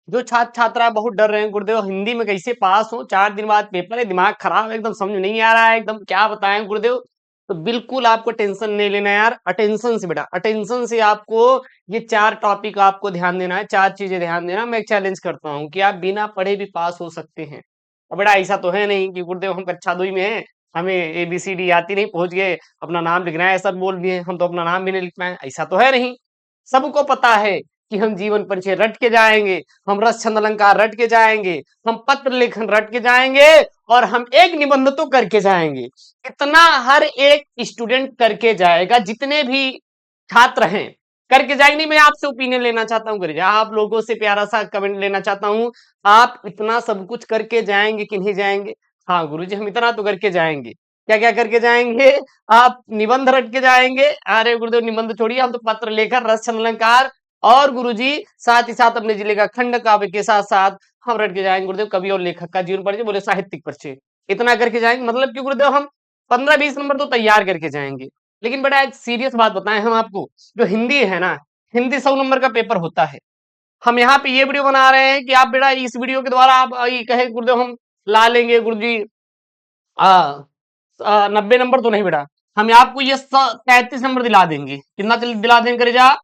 जो छात्र छात्रा बहुत डर रहे हैं गुरुदेव हिंदी में कैसे पास हो, 4 दिन बाद पेपर है, दिमाग खराब है, एकदम समझ नहीं आ रहा है, एकदम क्या बताएं गुरुदेव। तो बिल्कुल आपको टेंशन नहीं लेना यार, अटेंशन से बेटा, अटेंशन से आपको ये 4 टॉपिक आपको ध्यान देना है, 4 चीजें ध्यान देना। मैं एक चैलेंज करता हूँ कि आप बिना पढ़े भी पास हो सकते हैं। अब बेटा ऐसा तो है नहीं कि गुरुदेव हम कक्षा 2 में हैं, हमें ABCD आती नहीं, पहुंच गए अपना नाम लिखना है, सब बोल दिए, हम तो अपना नाम भी नहीं लिख पाए, ऐसा तो है नहीं। सबको पता है कि हम जीवन परिचय रट के जाएंगे, हम रस छंद अलंकार रट के जाएंगे, हम पत्र लेखन रट के जाएंगे, और हम एक निबंध तो करके जाएंगे। इतना हर एक स्टूडेंट करके जाएगा, जितने भी छात्र हैं करके जाएंगे। मैं आपसे ओपिनियन लेना चाहता हूँ, करिए आप लोगों से प्यारा सा कमेंट लेना चाहता हूँ, आप इतना सब कुछ करके जाएंगे कि नहीं जाएंगे? हाँ गुरुजी हम इतना तो करके जाएंगे। क्या क्या करके जाएंगे? आप निबंध रट के जाएंगे, अरे गुरुदेव निबंध छोड़िए, हम तो पत्र लेखन रस छंद अलंकार, और गुरुजी साथ ही साथ अपने जिले का खंड काव्य के साथ साथ हम रट के जाएंगे गुरुदेव कवि और लेखक का जीवन परिचय, बोले साहित्यिक परिचय, इतना करके जाएंगे। मतलब कि गुरुदेव हम 15-20 नंबर तो तैयार करके जाएंगे। लेकिन बेटा एक सीरियस बात बताएं हम आपको, जो हिंदी है ना, हिंदी 100 नंबर का पेपर होता है। हम यहाँ पे ये वीडियो बना रहे हैं कि आप बेटा इस वीडियो के द्वारा आप ये कहे गुरुदेव हम ला लेंगे गुरुजी 90 नंबर, तो नहीं बेटा, हम आपको ये 33 नंबर दिला देंगे। कितना दिला देंगे करेजा?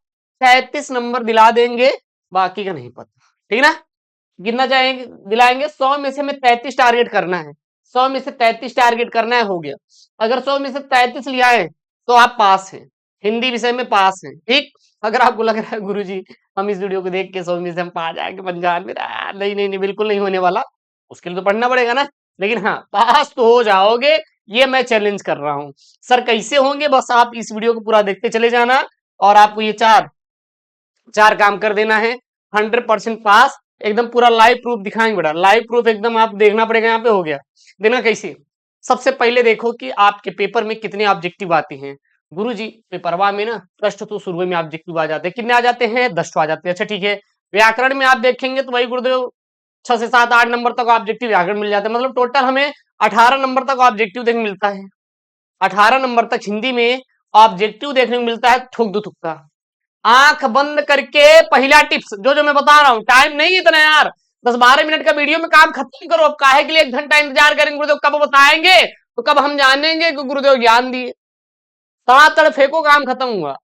33 नंबर दिला देंगे, बाकी का नहीं पता, ठीक ना। कितना जाएंगे दिलाएंगे? 100 में से हमें 33 टारगेट करना है, 100 में से 33 टारगेट करना है, हो गया। अगर 100 में से 33 लिया है तो आप पास हैं, हिंदी विषय में पास हैं, ठीक। अगर आपको लग रहा है गुरुजी हम इस वीडियो को देख के 100 में से हम पा जाएंगे पंजाब में, नहीं नहीं नहीं, बिल्कुल नहीं होने वाला। उसके लिए तो पढ़ना पड़ेगा ना, लेकिन हाँ पास तो हो जाओगे, ये मैं चैलेंज कर रहा हूँ। सर कैसे होंगे? बस आप इस वीडियो को पूरा देखते चले जाना, और आपको ये चार चार काम कर देना है, 100% पास। एकदम पूरा लाइव प्रूफ दिखाएंगे बेटा, लाइव प्रूफ एकदम आप देखना पड़ेगा, यहाँ पे हो गया। देखना कैसे? सबसे पहले देखो कि आपके पेपर में कितने ऑब्जेक्टिव आते हैं। गुरुजी पेपरवा में ना प्रश्न तो शुरू में ऑब्जेक्टिव आ जाते हैं, कितने आ जाते हैं? 10 आ जाते हैं। अच्छा ठीक है, व्याकरण में आप देखेंगे तो भाई गुरुदेव 6 से 7 8 नंबर तक ऑब्जेक्टिव व्याकरण मिल जाते हैं, मतलब टोटल हमें 18 नंबर तक ऑब्जेक्टिव देखने मिलता है। 18 नंबर तक हिंदी में ऑब्जेक्टिव देखने को मिलता है, ठोक दो तुक्का। आंख बंद करके पहला टिप्स जो जो मैं बता रहा हूं, टाइम नहीं इतना यार, 10-12 मिनट का वीडियो में काम खत्म करो। अब काहे के लिए 1 घंटा इंतजार करेंगे? गुरुदेव कब बताएंगे, तो कब हम जानेंगे कि गुरुदेव ज्ञान दिए? तड़ातड़ फेंको, काम खत्म हुआ।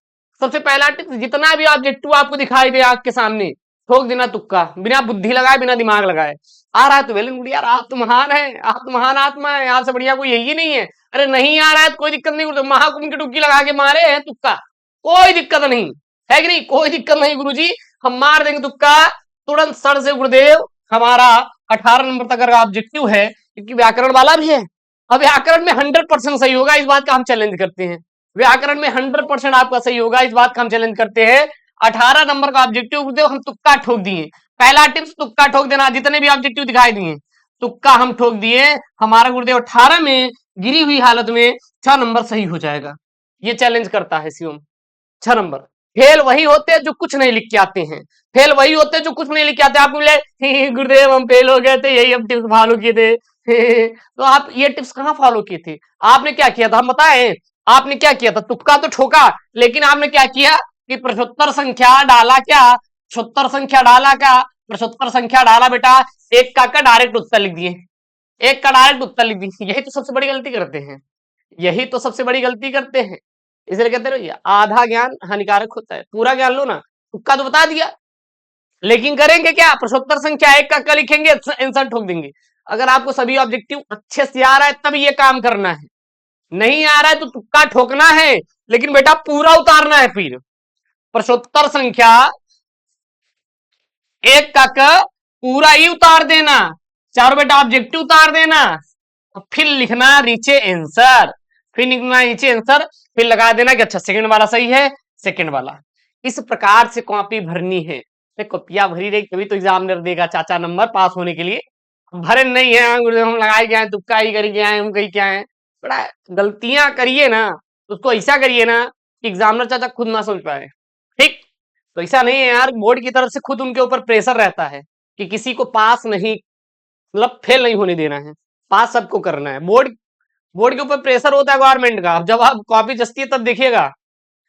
सबसे पहला टिप्स, जितना भी ऑब्जेक्टिव आपको दिखाई दे आंख के सामने, ठोक देना तुक्का, बिना बुद्धि लगाए, बिना दिमाग लगाए। आ रहा है तो वेल एंड गुड यार, आप तो महान है, आप तो महान आत्मा है, आपसे बढ़िया कोई यही नहीं है। अरे नहीं आ रहा है तो कोई दिक्कत नहीं, गुरुदेव महाकुंभ की डुबकी लगा के मारे हैं तुक्का, कोई दिक्कत नहीं है कि नहीं, कोई दिक्कत नहीं गुरुजी, हम मार देंगे तुक्का तुरंत सर से। गुरुदेव हमारा 18 नंबर तक का ऑब्जेक्टिव है, क्योंकि व्याकरण वाला भी है। अब व्याकरण में 100% सही होगा, इस बात का हम चैलेंज करते हैं। व्याकरण में 100% आपका सही होगा, इस बात का हम चैलेंज करते हैं। 18 नंबर का ऑब्जेक्टिव गुरुदेव हम तुक्का ठोक दिए। पहला टिप्स तुक्का ठोक देना, जितने भी ऑब्जेक्टिव दिखाई दिए तुक्का हम ठोक दिए। हमारा गुरुदेव 18 में गिरी हुई हालत में 6 नंबर सही हो जाएगा। ये चैलेंज करता है शिवम। 6 नंबर। फेल वही होते हैं जो कुछ नहीं लिख के आते हैं, फेल वही होते हैं जो कुछ नहीं लिख के आते। आपको मिले गुरुदेव हम फेल हो गए थे, यही हम टिप्स फॉलो किए थे। तो आप ये टिप्स कहाँ फॉलो किए थे? आपने क्या किया था हम बताएं? आपने क्या किया था? तुक्का तो ठोका, लेकिन आपने क्या किया कि प्रश्नोत्तर संख्या डाला क्या? प्रश्नोत्तर संख्या डाला क्या? प्रश्नोत्तर संख्या डाला बेटा, एक का डायरेक्ट उत्तर लिख दिए, एक का डायरेक्ट उत्तर लिख दिए। यही तो सबसे बड़ी गलती करते हैं, यही तो सबसे बड़ी गलती करते हैं। इसलिए कहते रहिए आधा ज्ञान हानिकारक होता है, पूरा ज्ञान लो ना। तुक्का तो बता दिया, लेकिन करेंगे क्या? प्रश्नोत्तर संख्या एक का लिखेंगे, आंसर ठोक देंगे। अगर आपको सभी ऑब्जेक्टिव अच्छे से आ रहा है तब ये काम करना है, नहीं आ रहा है तो तुक्का ठोकना है, लेकिन बेटा पूरा उतारना है। फिर प्रश्नोत्तर संख्या एक का पूरा ही उतार देना, चारों बेटा ऑब्जेक्टिव उतार देना, फिर लिखना नीचे आंसर, फिर लिखना नीचे आंसर, फिर लगा देना कि अच्छा सेकंड वाला सही है, सेकंड वाला। इस प्रकार से कॉपी भरनी है। कॉपियां भरी रही तभी तो एग्जामिनर देगा चाचा नंबर पास होने के लिए। भरे नहीं है हम लगाए क्या है, तुक्का ही करी क्या है, हम कहीं क्या है। बड़ा गलतियां करिए ना, उसको ऐसा करिए ना कि एग्जामिनर चाचा खुद ना सोच पाए, ठीक। तो ऐसा नहीं है यार, बोर्ड की तरफ से खुद उनके ऊपर प्रेशर रहता है कि किसी को पास नहीं, मतलब फेल नहीं होने देना है, पास सबको करना है। बोर्ड बोर्ड के ऊपर प्रेशर होता है गवर्नमेंट का। अब जब आप कॉपी जस्ती है तब देखिएगा,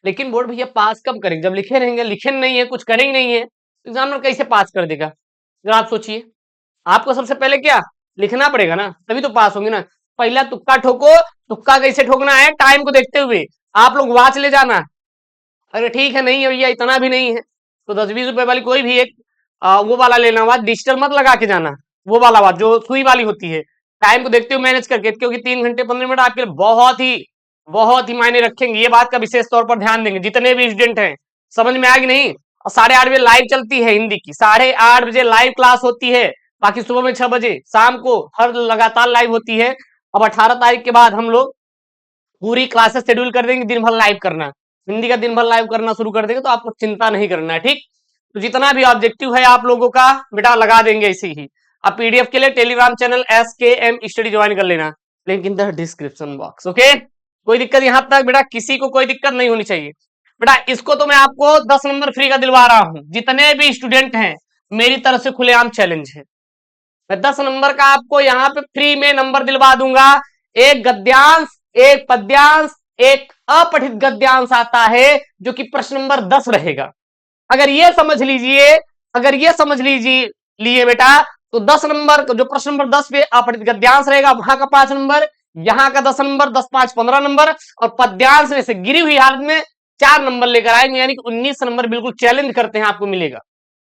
लेकिन बोर्ड भैया पास कब करेंगे? जब लिखे रहेंगे, लिखे नहीं है, कुछ करेंगे नहीं है, एग्जामिनर कैसे पास कर देगा? जरा आप सोचिए, आपको सबसे पहले क्या लिखना पड़ेगा ना, तभी तो पास होंगे ना। पहला तुक्का ठोको, तुक्का कैसे ठोकना है, टाइम को देखते हुए आप लोग वॉच ले जाना। अरे ठीक है, नहीं है भैया इतना भी नहीं है, तो 10-20 रुपए वाली कोई भी एक वो वाला लेना, वॉच डिजिटल मत लगा के जाना, वो वाला वॉच जो सुई वाली होती है, टाइम को देखते हुए मैनेज करके, क्योंकि 3 घंटे 15 मिनट आपके लिए बहुत ही मायने रखेंगे। ये बात का विशेष तौर पर ध्यान देंगे जितने भी स्टूडेंट हैं। समझ में आएगी नहीं? और 8:30 बजे लाइव चलती है हिंदी की, 8:30 बजे लाइव क्लास होती है, बाकी सुबह में 6 बजे, शाम को हर लगातार लाइव होती है। अब 18 तारीख के बाद हम लोग पूरी क्लासेस शेड्यूल कर देंगे, दिन भर लाइव करना, हिंदी का दिन भर लाइव करना शुरू कर देंगे, तो आपको चिंता नहीं करना है, ठीक। तो जितना भी ऑब्जेक्टिव है आप लोगों का बेटा लगा देंगे ऐसे ही। अब पीडीएफ के लिए Telegram channel SKM study join कर लेना, link in the description box, okay. कोई दिक्कत यहां तक बेटा, किसी को कोई दिक्कत नहीं होनी चाहिए बेटा। इसको तो मैं आपको 10 नंबर फ्री का दिलवा रहा हूं, जितने भी स्टूडेंट हैं मेरी तरफ से खुलेआम चैलेंज है, मैं 10 नंबर का आपको यहाँ पे फ्री में नंबर दिलवा दूंगा। एक गद्यांश, एक पद्यांश, एक अपठित गद्यांश आता है जो कि प्रश्न नंबर 10 रहेगा। अगर ये समझ लीजिए, अगर ये समझ लीजिए लिए बेटा, तो 10 नंबर जो प्रश्न नंबर 10 पे अपठित गद्यांश रहेगा, वहां का 5 नंबर, यहाँ का 10 नंबर, 10 5 15 नंबर, और पद्यांश में से गिरी हुई हालत में 4 नंबर लेकर आएंगे, यानी कि 19 नंबर बिल्कुल चैलेंज करते हैं, आपको मिलेगा,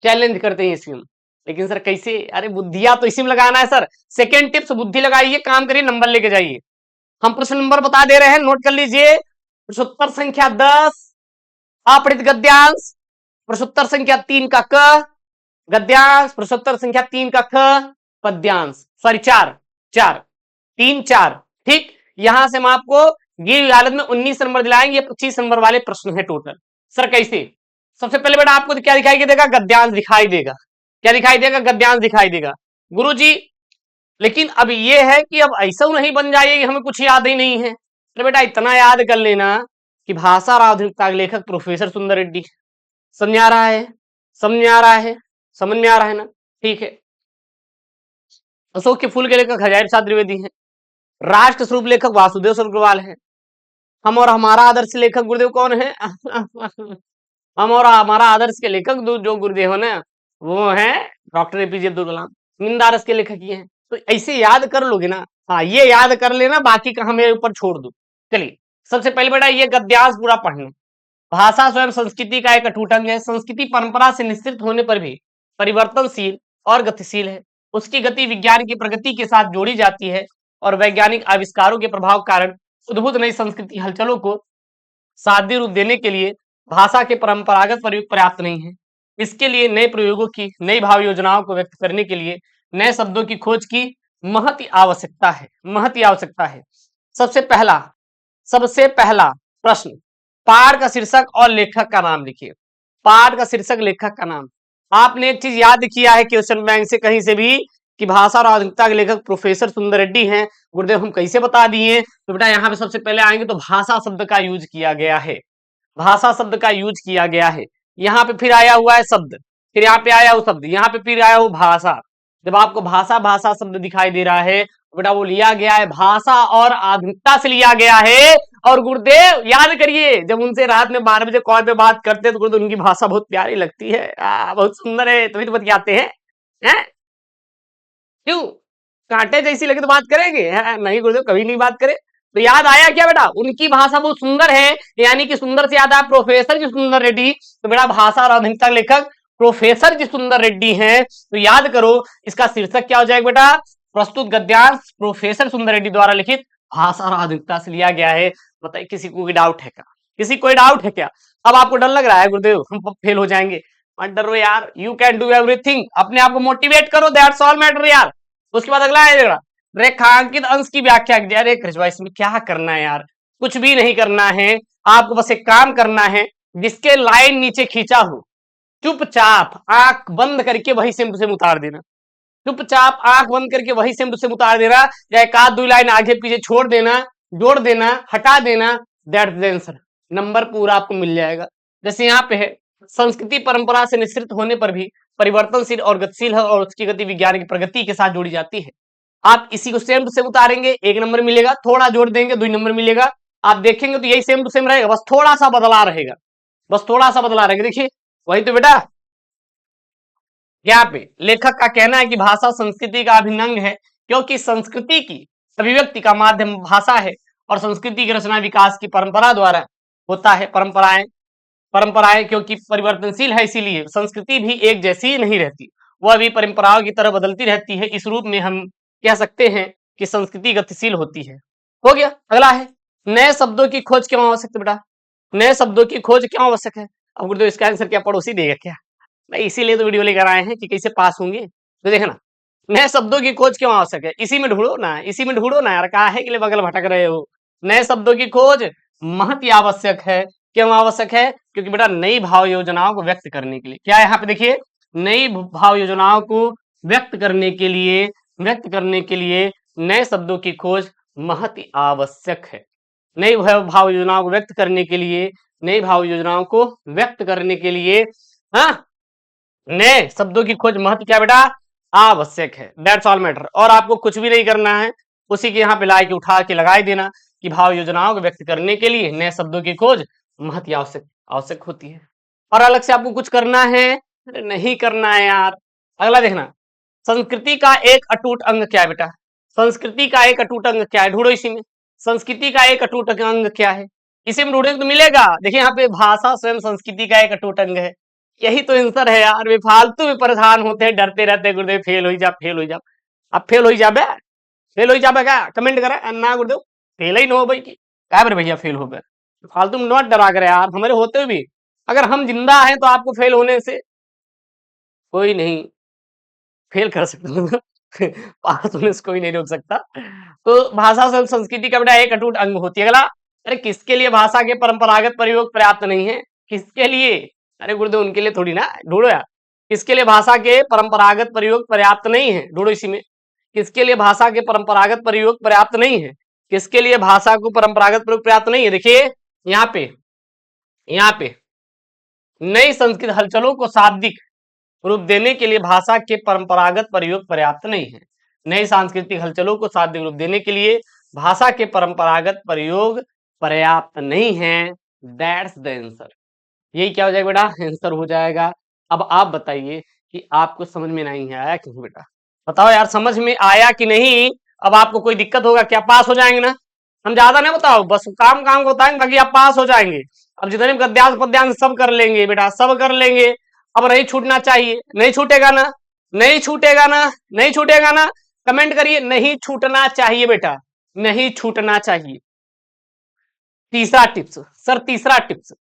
चैलेंज करते हैं इसमें। लेकिन सर कैसे? अरे बुद्धिया तो इसी में लगाना है सर। सेकेंड टिप्स, बुद्धि लगाइए, काम करिए, नंबर लेके जाइए। हम प्रश्न नंबर बता दे रहे हैं, नोट कर लीजिए। प्रश्नोत्तर संख्या 10 अपठित गद्यांश, प्रश्नोत्तर संख्या 3 का क गद्यांश, प्रश्नोत्तर संख्या 3 का ख पद्यांश, सॉरी 4 4 3 4, ठीक। यहां से हम आपको गिरी हालत में 19 नंबर दिलाएंगे, 25 नंबर वाले प्रश्न है टोटल। सर कैसे? सबसे पहले बेटा आपको क्या दिखाई देगा? गद्यांश दिखाई देगा। क्या दिखाई देगा? गद्यांश दिखाई देगा। गुरुजी लेकिन अब ये है कि अब ऐसा नहीं बन जाइए कि हमें कुछ याद ही नहीं है। तो बेटा इतना याद कर लेना कि भाषा और आधुनिकता के लेखक प्रोफेसर सुंदर रेड्डी। समझ आ रहा है? समझ में आ रहा है? समझ में आ रहा है ना? ठीक है। अशोक के फूल के लेखक हजारी प्रसाद द्विवेदी हैं। राष्ट्र स्वरूप लेखक वासुदेव अग्रवाल है। हम और हमारा आदर्श लेखक गुरुदेव कौन है? हम और हमारा आदर्श के लेखक जो गुरुदेव है ना, वो है डॉक्टर APJ अब्दुल कलाम। निंदारस के लेखक ये हैं। तो ऐसे याद कर लोगे ना, हाँ ये याद कर लेना, बाकी का हमें ऊपर छोड़ दो। चलिए सबसे पहले बेटा ये गद्यांश पूरा पढ़ना। भाषा स्वयं संस्कृति का एक अटूट अंग है। संस्कृति परंपरा से निश्चित होने पर भी परिवर्तनशील और गतिशील है। उसकी गति विज्ञान की प्रगति के साथ जोड़ी जाती है और वैज्ञानिक आविष्कारों के प्रभाव कारण उद्भूत नई संस्कृति हलचलों को साध्य रूप देने के लिए भाषा के परंपरागत प्रयोग पर्याप्त नहीं है। इसके लिए नए प्रयोगों की, नई भाव योजनाओं को व्यक्त करने के लिए नए शब्दों की खोज की महती आवश्यकता है, महती आवश्यकता है। सबसे पहला प्रश्न, पाठ का शीर्षक और लेखक का नाम लिखिए। पाठ का शीर्षक, लेखक का नाम। आपने एक चीज याद किया है क्वेश्चन बैंक से कहीं से भी कि भाषा और आधुनिकता के लेखक प्रोफेसर सुंदर रेड्डी हैं। गुरुदेव हम कैसे बता दिए? तो बेटा यहाँ पे सबसे पहले आएंगे तो भाषा शब्द का यूज किया गया है, भाषा शब्द का यूज किया गया है। यहाँ पे फिर आया हुआ है शब्द, फिर यहाँ पे आया हुआ शब्द, यहाँ पे फिर आया हुआ भाषा। जब आपको भाषा भाषा शब्द दिखाई दे रहा है बेटा वो लिया गया है भाषा और आधुनिकता से लिया गया है। और गुरुदेव याद करिए जब उनसे रात में 12 बजे कॉल पे बात करते तो गुरुदेव उनकी भाषा बहुत प्यारी लगती है, बहुत सुंदर है, तभी तो बतियाते हैं, हैं? क्यों? कांटे जैसी लगे तो बात करेंगे? नहीं गुरुदेव कभी नहीं बात करे। तो याद आया क्या बेटा? उनकी भाषा बहुत सुंदर है, यानी कि सुंदर से याद आया प्रोफेसर जी सुंदर रेड्डी। तो बेटा भाषा और आधुनिकता लेखक प्रोफेसर जी सुंदर रेड्डी हैं। तो याद करो इसका शीर्षक क्या हो जाएगा बेटा? प्रस्तुत गद्यांश प्रोफेसर सुंदर रेड्डी द्वारा लिखित भाषा और आधुनिकता से लिया गया है। बताइए किसी को कोई डाउट है क्या? किसी कोई डाउट है क्या? अब आपको डर लग रहा है गुरुदेव हम फेल हो जाएंगे? मत डरो यार, यू कैन डू एवरीथिंग। अपने आप को मोटिवेट करो, दैट्स ऑल मैटर यार। उसके बाद अगला है रेखांकित अंश की व्याख्या। अरे कृष्णा इसमें क्या करना है यार? कुछ भी नहीं करना है, आपको बस एक काम करना है, जिसके लाइन नीचे खींचा हो चुपचाप आंख बंद करके वही सेम टू सेम उतार देना। चुपचाप आंख बंद करके वही सेम टू सेम उतार देना, या एक आध दो लाइन आगे पीछे छोड़ देना, जोड़ देना, हटा देना, दैट्स द आंसर। नंबर पूरा आपको मिल जाएगा। जैसे यहाँ पे है संस्कृति परंपरा से निश्चित होने पर भी परिवर्तनशील और गतिशील है और उसकी गति विज्ञान की प्रगति के साथ जोड़ी जाती है। आप इसी को सेम टू सेम उतारेंगे 1 नंबर मिलेगा, थोड़ा जोड़ देंगे 2 नंबर मिलेगा। आप देखेंगे तो यही सेम टू सेम रहेगा, बस थोड़ा सा बदला रहेगा, बस थोड़ा सा बदला रहेगा। देखिए वही तो बेटा यहाँ पे लेखक का कहना है कि भाषा संस्कृति का अभिन्न अंग है, क्योंकि संस्कृति की अभिव्यक्ति का माध्यम भाषा है और संस्कृति की रचना विकास की परंपरा द्वारा होता है। परंपराएं क्योंकि परिवर्तनशील है, इसीलिए संस्कृति भी एक जैसी नहीं रहती, वह भी परंपराओं की तरह बदलती रहती है। इस रूप में हम कह सकते हैं कि संस्कृति गतिशील होती है। हो गया। अगला है, नए शब्दों की खोज क्यों आवश्यक है बेटा? नए शब्दों की खोज क्यों आवश्यक है? अब गुरुदेव इसका आंसर क्या पड़ोसी देगा क्या? नहीं, इसीलिए तो वीडियो लेकर आए हैं कि कैसे पास होंगे। तो देखना, नए शब्दों की खोज क्यों आवश्यक है? इसी में ढूंढो ना, इसी में ढूंढो ना यार, काहे के लिए बगल भटक रहे हो? नए शब्दों की खोज महती आवश्यक है। क्यों आवश्यक है? क्योंकि बेटा नई भाव योजनाओं को व्यक्त करने के लिए, क्या यहाँ पे देखिए, नई भाव योजनाओं को व्यक्त करने के लिए नए शब्दों की खोज महती आवश्यक है। नई भाव योजनाओं को व्यक्त करने के लिए, नई भाव योजनाओं को व्यक्त करने के लिए हाँ, नए शब्दों की खोज महत्व क्या बेटा? आवश्यक है। That's all matter. और आपको कुछ भी नहीं करना है, उसी के यहाँ पे लाइक उठा के लगा देना कि भाव योजनाओं को व्यक्त करने के लिए नए शब्दों की खोज महत्व आवश्यक होती है। और अलग से आपको कुछ करना है? अरे नहीं करना है यार। अगला देखना, संस्कृति का एक अटूट अंग क्या है बेटा? संस्कृति का एक अटूट अंग क्या है? ढूंढो इसी में, संस्कृति का एक अटूट अंग क्या है? इसी में ढूंढेंगे तो मिलेगा। देखिए यहाँ पे भाषा स्वयं संस्कृति का एक अटूट अंग है। यही तो आंसर है यार। वे फालतू में परेशान होते हैं, डरते रहते हैं गुरुदेव फेल हो जा, फेल हो जा। अब फेल हो जाबे, फेल हो जाबे क्या? कमेंट करा ना गुरुदेव, फेल ही न हो भाई की क्या रे भैया, फेल हो गए। फालतू में नॉट डरा करे यार, हमारे होते हुए भी अगर हम जिंदा हैं तो आपको फेल होने से कोई नहीं फेल कर सकता पास होने से कोई नहीं रोक सकता। तो भाषा स्वयं संस्कृति का बेटा एक अटूट अंग होती है। अगला, अरे किसके लिए भाषा के परंपरागत प्रयोग पर्याप्त नहीं है? किसके लिए? अरे गुरुदेव उनके लिए थोड़ी ना, ढूंढो यार। किसके लिए भाषा के परंपरागत प्रयोग पर्याप्त नहीं है? ढूंढो इसी में, किसके लिए भाषा के परंपरागत प्रयोग पर्याप्त नहीं है? किसके लिए भाषा को परंपरागत प्रयोग पर्याप्त नहीं है? देखिए यहाँ पे नई संस्कृत हलचलों को शाब्दिक रूप देने के लिए भाषा के परंपरागत प्रयोग पर्याप्त नहीं है। नई सांस्कृतिक हलचलों को शाब्दिक रूप देने के लिए भाषा के परंपरागत प्रयोग पर्याप्त नहीं है। That's the answer. यही क्या हो जाएगा बेटा? आंसर हो जाएगा। अब आप बताइए कि आपको समझ में नहीं आया क्यों बेटा? बताओ यार, समझ में आया कि नहीं? अब आपको कोई दिक्कत होगा क्या? पास हो जाएंगे ना? हम ज्यादा नहीं बताओ, बस काम को बताएंगे ताकि आप पास हो जाएंगे। अब जितने भी गद्यांश पद्यांश सब कर लेंगे बेटा, सब कर लेंगे। अब नहीं छूटना चाहिए, नहीं छूटेगा ना? नहीं छूटेगा ना? नहीं छूटेगा ना? कमेंट करिए, नहीं छूटना चाहिए बेटा, नहीं छूटना चाहिए। तीसरा टिप्स सर, तीसरा टिप्स,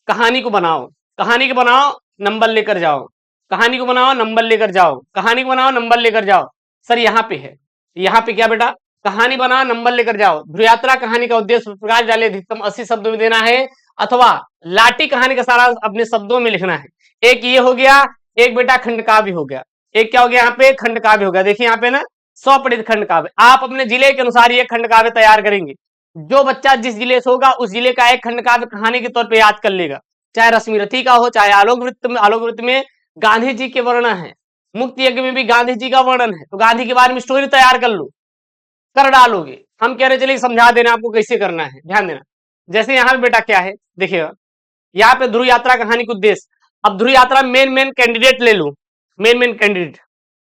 कहानी को बनाओ, कहानी को बनाओ, नंबर लेकर जाओ, कहानी को बनाओ, नंबर लेकर जाओ, कहानी को बनाओ, नंबर लेकर जाओ। सर यहाँ पे है, यहाँ पे क्या बेटा? कहानी बनाओ, नंबर लेकर जाओ। ध्रुयात्रा कहानी का उद्देश्य प्रकाश डाले अधिकतम 80 शब्दों में देना है, अथवा लाठी कहानी का सारा अपने शब्दों में लिखना है। एक ये हो गया, एक बेटा खंड काव्य हो गया। एक क्या हो गया? यहाँ पे खंड काव्य हो गया। देखिए यहाँ पे ना 100 पढ़ित खंड काव्य। आप अपने जिले के अनुसार ये खंड काव्य तैयार करेंगे। जो बच्चा जिस जिले से होगा उस जिले का एक खंड काव्य कहानी के तौर पे याद कर लेगा। चाहे रश्मि रथी का हो, चाहे आलोक वृत्त में गांधी जी के वर्णन है, मुक्त यज्ञ में भी गांधी जी का वर्णन है, तो गांधी के बारे में स्टोरी तैयार कर लो, कर डालोगे। हम कह रहे चलिए समझा देना आपको कैसे करना है, ध्यान देना। जैसे यहाँ पे बेटा क्या है देखिएगा, यहाँ पे ध्रुव यात्रा कहानी का उद्देश्य। अब ध्रुव यात्रा मेन कैंडिडेट ले लू, मेन कैंडिडेट।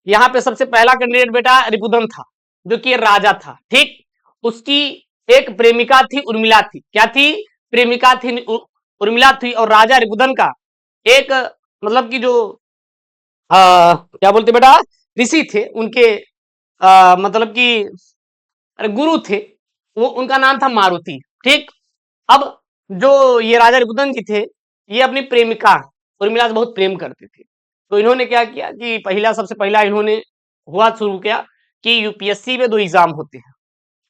यहाँ पे सबसे पहला कैंडिडेट बेटा रिपुदन था, जो कि राजा था, ठीक। उसकी एक प्रेमिका थी, उर्मिला थी। क्या थी? प्रेमिका थी, उर्मिला थी। और राजा रिपुदन का एक मतलब कि जो क्या बोलते बेटा, ऋषि थे, उनके मतलब कि गुरु थे, वो उनका नाम था मारुति, ठीक। अब जो ये राजा रिपुदन जी थे, ये अपनी प्रेमिका उर्मिला से बहुत प्रेम करते थे। तो इन्होंने क्या किया कि सबसे पहला इन्होंने हुआ शुरू किया कि यूपीएससी में 2 एग्जाम होते हैं।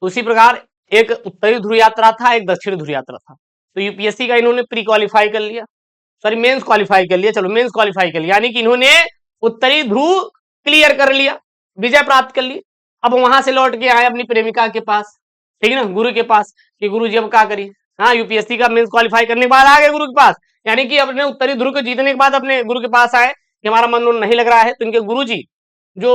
उसी प्रकार एक उत्तरी ध्रुव यात्रा था, एक दक्षिणी ध्रुव यात्रा था। तो यूपीएससी का इन्होंने प्री क्वालिफाई कर लिया, सॉरी मेंस क्वालिफाई कर लिया, चलो मेंस क्वालिफाई कर लिया, यानी कि इन्होंने उत्तरी ध्रुव क्लियर कर लिया, विजय प्राप्त कर ली। अब वहां से लौट के आए अपनी प्रेमिका के पास, ठीक है ना, गुरु के पास, कि गुरु जी अब क्या करिए। हाँ, यूपीएससी का मेंस क्वालिफाई करने के बाद आ गए गुरु के पास, यानी कि अपने उत्तरी ध्रुव को जीतने के बाद अपने गुरु के पास आए कि हमारा मन नहीं लग रहा है। तो इनके गुरु जी जो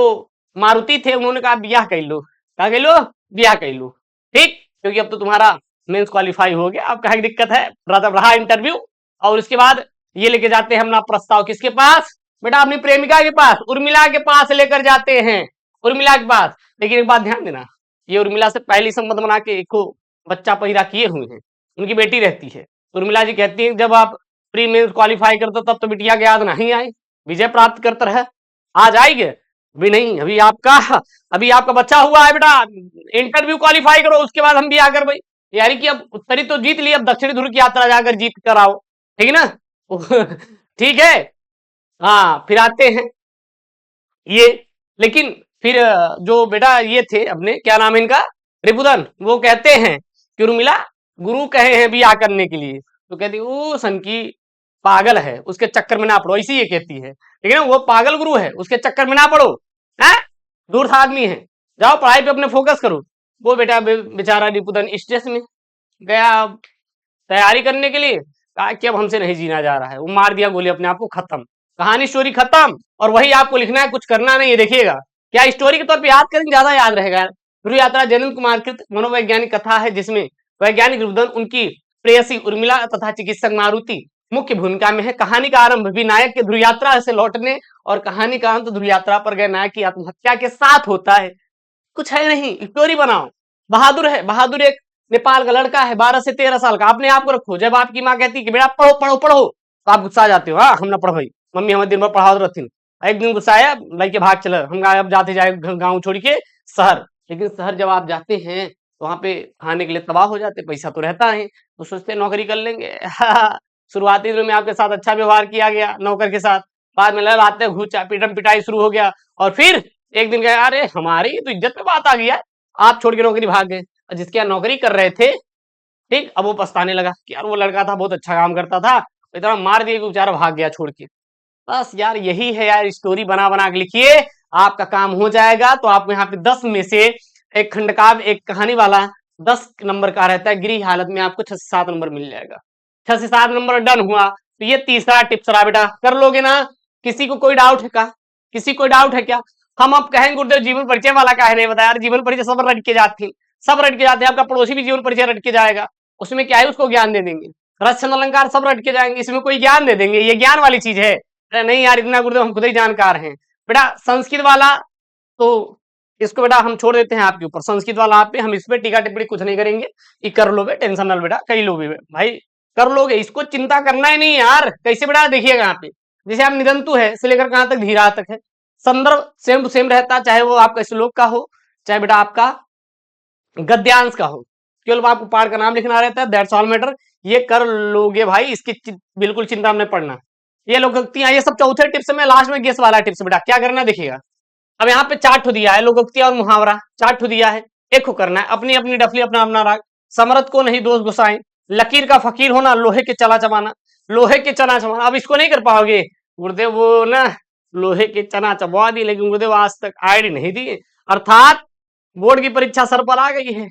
मारुति थे, उन्होंने कहा ब्याह कर लो, क्या कर लो? ब्याह कर लो, ठीक, क्योंकि अब तो तुम्हारा मेंस क्वालिफाई हो गया, अब कहीं दिक्कत है। रहा इंटरव्यू, और उसके बाद ये लेके जाते हैं अपना प्रस्ताव किसके पास? बेटा अपनी प्रेमिका के पास, उर्मिला के पास लेकर जाते हैं, उर्मिला के पास। लेकिन एक बात ध्यान देना, ये उर्मिला से पहली संबंध बना के एक बच्चा पैदा किए हुए हैं, उनकी बेटी रहती है। उर्मिला जी कहती है जब आप प्री मेंस क्वालिफाई करते तब तो बिटिया के याद नहीं आई, विजय प्राप्त करता रहे, आज आएंगे अभी नहीं, अभी आपका बच्चा हुआ है बेटा, इंटरव्यू क्वालिफाई करो उसके बाद हम भी आकर भाई, यानी कि अब उत्तरी तो जीत ली, अब दक्षिणी ध्रुव की यात्रा जाकर जीत कर आओ, ठीक है ना। ठीक है, हाँ फिर आते हैं ये। लेकिन फिर जो बेटा ये थे अपने, क्या नाम है इनका, रिपुदन, वो कहते हैं कि उर्मिला गुरु कहे हैं ब्याह करने के लिए, तो कहती वो सन की पागल है, उसके चक्कर में ना पड़ो, ऐसी ये कहती है, ठीक है ना, वो पागल गुरु है, उसके चक्कर में ना पड़ो, है दूर आदमी है, जाओ पढ़ाई पे अपने फोकस करो। वो बेटा बेचारा रिपुदन स्टेशन में गया तैयारी करने के लिए, कहा कि अब हमसे नहीं जीना जा रहा है, वो मार दिया गोली अपने आप को, खत्म, कहानी स्टोरी खत्म। और वही आपको लिखना है, कुछ करना नहीं है, देखिएगा क्या स्टोरी के तौर पे याद करेंगे ज्यादा याद रहेगा। ध्रुव यात्रा जयनंद कुमार कृत मनोवैज्ञानिक कथा है, जिसमें वैज्ञानिक रिपुदन, उनकी प्रेयसी उर्मिला तथा चिकित्सक मारुति मुख्य भूमिका में है। कहानी का आरंभ भी नायक के ध्रुव यात्रा से लौटने और कहानी का अंत ध्रुव यात्रा पर गए नायक की आत्महत्या के साथ होता है। कुछ है नहीं, स्टोरी बनाओ। बहादुर है, बहादुर एक नेपाल का लड़का है, 12 से 13 साल का, अपने आप को रखो। जब आपकी माँ कहती है कि बेटा पढ़ो पढ़ो पढ़ो, तो आप गुस्सा आ जाते हो, हाँ हम ना पढ़ भाई, मम्मी हमें दिन भर पढ़ा रहती। एक दिन गुस्सा आया, लड़के भाग चला, हम अब जाते जाए गाँव छोड़ के शहर। लेकिन शहर जब आप जाते हैं तो वहां पे खाने के लिए तबाह हो जाते, पैसा तो रहता है, तो सोचते नौकरी कर लेंगे। शुरुआती दिनों में आपके साथ अच्छा व्यवहार किया गया नौकर के साथ, बाद में लगाते घूचा पीटम पिटाई शुरू हो गया, और फिर एक दिन कहा अरे हमारी तो इज्जत पे बात आ गई है, आप छोड़ के नौकरी भाग गए। और जिसके यहाँ नौकरी कर रहे थे, ठीक, अब वो पछताने लगा कि यार वो लड़का था, बहुत अच्छा काम करता था, इतना मार दिया कि बेचारा भाग गया छोड़ के। बस यार यही है यार, स्टोरी बना बना के लिखिए, आपका काम हो जाएगा। तो आपको यहाँ पे 10 में से एक खंडकाव्य, एक कहानी वाला 10 नंबर का रहता है, गिरी हालत में आपको 6 से 7 नंबर मिल जाएगा। 6 से 7 नंबर डन हुआ, तो ये तीसरा टिप्स रहा बेटा, कर लोगे ना। किसी को कोई डाउट है क्या, किसी को डाउट है क्या? हम अब कहेंगे गुरुदेव जीवन परिचय वाला काहे नहीं बताया, यार जीवन परिचय सब रट के जाते, सब रट के जाते हैं, आपका पड़ोसी भी जीवन परिचय रट के जाएगा, उसमें क्या है, उसको ज्ञान दे देंगे। रचन अलंकार सब रट के जाएंगे, इसमें कोई ज्ञान दे देंगे, ये ज्ञान वाली चीज है? अरे नहीं यार, इतना गुरुदेव हम खुद ही जानकार हैं। बेटा संस्कृत वाला तो इसको बेटा हम छोड़ देते हैं आपके ऊपर, संस्कृत वाला आप पे, हम इस पे टीका टिप्पणी कुछ नहीं करेंगे, ये कर लो बे, टेंशन ना बेटा, कई लोगे भाई, कर लोगे, इसको चिंता करना ही नहीं यार। कैसे बेटा देखिएगा यहाँ पे, जैसे आप निदंतु है से लेकर कहां तक, धीरा तक है, संदर्भ सेम टू सेम रहता, चाहे वो आपका श्लोक का हो, चाहे बेटा आपका गद्यांश का हो, केवल आपको पाठ का नाम लिखना रहता है, दैट्स ऑल मैटर। ये कर लोगे भाई, इसकी बिल्कुल चिंता नहीं पड़ना। ये लोकोक्तियां, ये सब चौथे टिप्स में, लास्ट में गेस वाला टिप्स बेटा क्या करना देखिएगा। अब यहाँ पे 4 ठो दिया है, लोकोक्तियां और मुहावरा 4 ठो दिया है, एक को करना है, अपनी अपनी डफली अपना अपना राग, समरथ को नहीं दोष गुस्साएं, लकीर का फकीर होना, लोहे के चना चबाना, लोहे के चना चबाना। अब इसको नहीं कर पाओगे गुरुदेव, वो ना लोहे के चना चबवा दी, लेकिन गुरुदेव आज तक आईडी नहीं दी, अर्थात बोर्ड की परीक्षा सर पर आ गई है,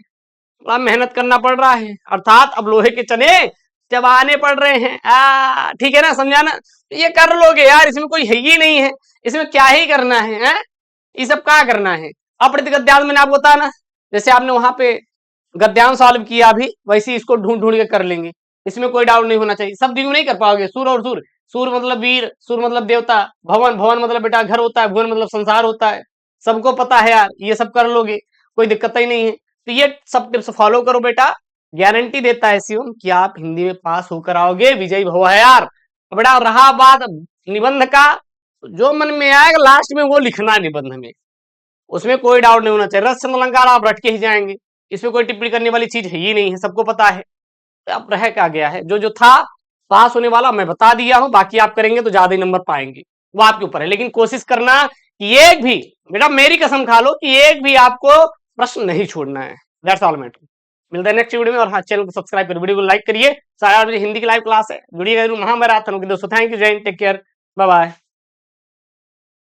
बड़ा मेहनत करना पड़ रहा है, अर्थात अब लोहे के चने चबाने पड़ रहे हैं। ठीक है ना, समझाना, ये कर लोगे यार, इसमें कोई है ही नहीं है, इसमें क्या ही करना है, ये सब क्या करना है। अप्रति गद्यांश मैंने आपको बताया ना, जैसे आपने वहां पे गद्यांश सॉल्व किया अभी, वैसे इसको ढूंढ ढूंढ के कर लेंगे, इसमें कोई डाउट नहीं होना चाहिए। सब दिनों नहीं कर पाओगे, सुर और सुर, सुर मतलब वीर, सुर मतलब देवता, भवन, भवन मतलब बेटा घर होता है, भुवन मतलब संसार होता है, सबको पता है यार, ये सब कर लोगे, कोई दिक्कत ही नहीं है। तो ये सब टिप्स फॉलो करो बेटा, गारंटी देता है शिवम कि आप हिंदी में पास होकर आओगे, विजयी भव है यार। बेटा रहा बात निबंध का, जो मन में आएगा लास्ट में वो लिखना निबंध में, उसमें कोई डाउट नहीं होना चाहिए। रस अलंकार आप रट के ही जाएंगे, इसमें कोई टिप्पणी करने वाली चीज है ही नहीं है, सबको पता है। अब रह क्या गया है, जो जो था पास होने वाला मैं बता दिया हूं, बाकी आप करेंगे तो ज्यादा ही नंबर पाएंगे, वो आपके ऊपर है। लेकिन कोशिश करना कि एक भी, बेटा मेरी कसम खा लो कि एक भी आपको प्रश्न नहीं छोड़ना है, दैट्स ऑल मैटर। मिलता है नेक्स्ट वीडियो में, और हाँ चैनल को सब्सक्राइब करिए, वीडियो को लाइक करिए। 8:30 बजे हिंदी की लाइव क्लास है, जुड़िएगा जरूर, महामैराथन। दोस्तों थैंक यू, जय Hind, take care, bye bye.